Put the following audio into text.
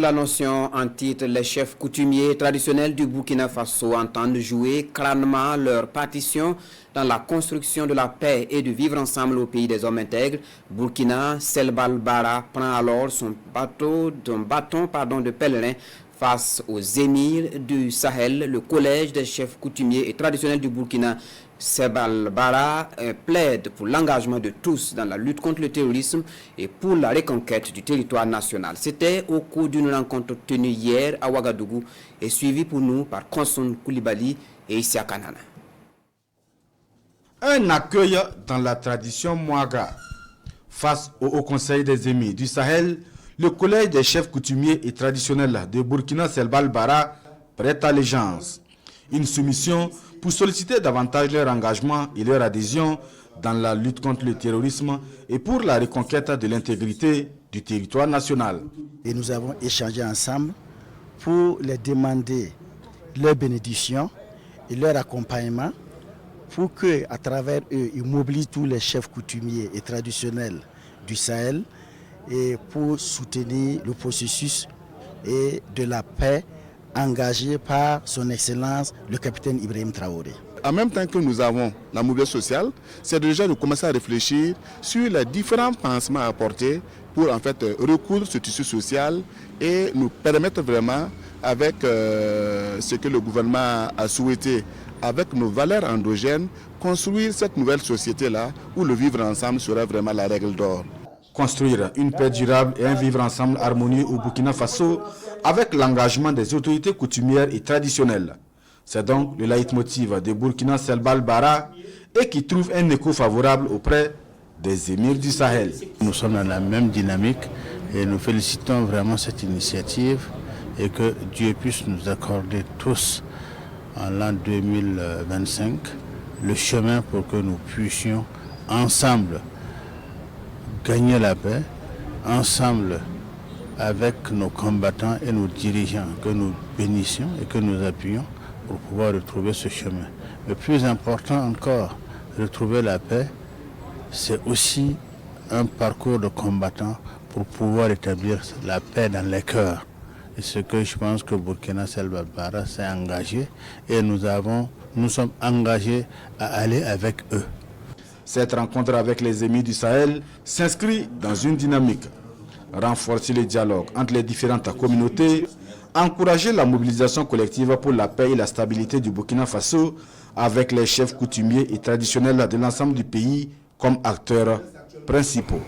La notion en titre, les chefs coutumiers traditionnels du Burkina Faso entendent jouer crânement leur partition dans la construction de la paix et du vivre ensemble au pays des hommes intègres. Burkina Selbal Bara prend alors son bâton de pèlerin face aux émirs du Sahel. Le collège des chefs coutumiers et traditionnels du Burkina Selbal Bara plaide pour l'engagement de tous dans la lutte contre le terrorisme et pour la reconquête du territoire national. C'était au cours d'une rencontre tenue hier à Ouagadougou et suivie pour nous par Konson Koulibaly et Issa Kanana. Un accueil dans la tradition Mouaga. Face au Haut Conseil des émirs du Sahel, le collège des chefs coutumiers et traditionnels de Burkina Selbal Bara prête allégeance. Une soumission pour solliciter davantage leur engagement et leur adhésion dans la lutte contre le terrorisme et pour la reconquête de l'intégrité du territoire national. Et nous avons échangé ensemble pour les demander leur bénédiction et leur accompagnement pour qu'à travers eux, ils mobilisent tous les chefs coutumiers et traditionnels du Sahel et pour soutenir le processus et de la paix engagé par son Excellence le capitaine Ibrahim Traoré. En même temps que nous avons la mobilisation sociale, c'est déjà de commencer à réfléchir sur les différents pansements à apporter pour en fait recoudre ce tissu social et nous permettre vraiment, avec ce que le gouvernement a souhaité, avec nos valeurs endogènes, construire cette nouvelle société-là où le vivre ensemble sera vraiment la règle d'or. Construire une paix durable et un vivre ensemble harmonieux au Burkina Faso avec l'engagement des autorités coutumières et traditionnelles. C'est donc le leitmotiv de Burkina Selbal Bara et qui trouve un écho favorable auprès des émirs du Sahel. Nous sommes dans la même dynamique et nous félicitons vraiment cette initiative et que Dieu puisse nous accorder tous en l'an 2025 le chemin pour que nous puissions ensemble gagner la paix, ensemble avec nos combattants et nos dirigeants, que nous bénissions et que nous appuyons pour pouvoir retrouver ce chemin. Le plus important encore, retrouver la paix, c'est aussi un parcours de combattants pour pouvoir établir la paix dans les cœurs. Et ce que je pense que Burkina Selbal Bara s'est engagé et nous sommes engagés à aller avec eux. Cette rencontre avec les émirs du Sahel s'inscrit dans une dynamique. Renforcer le dialogue entre les différentes communautés, encourager la mobilisation collective pour la paix et la stabilité du Burkina Faso avec les chefs coutumiers et traditionnels de l'ensemble du pays comme acteurs principaux.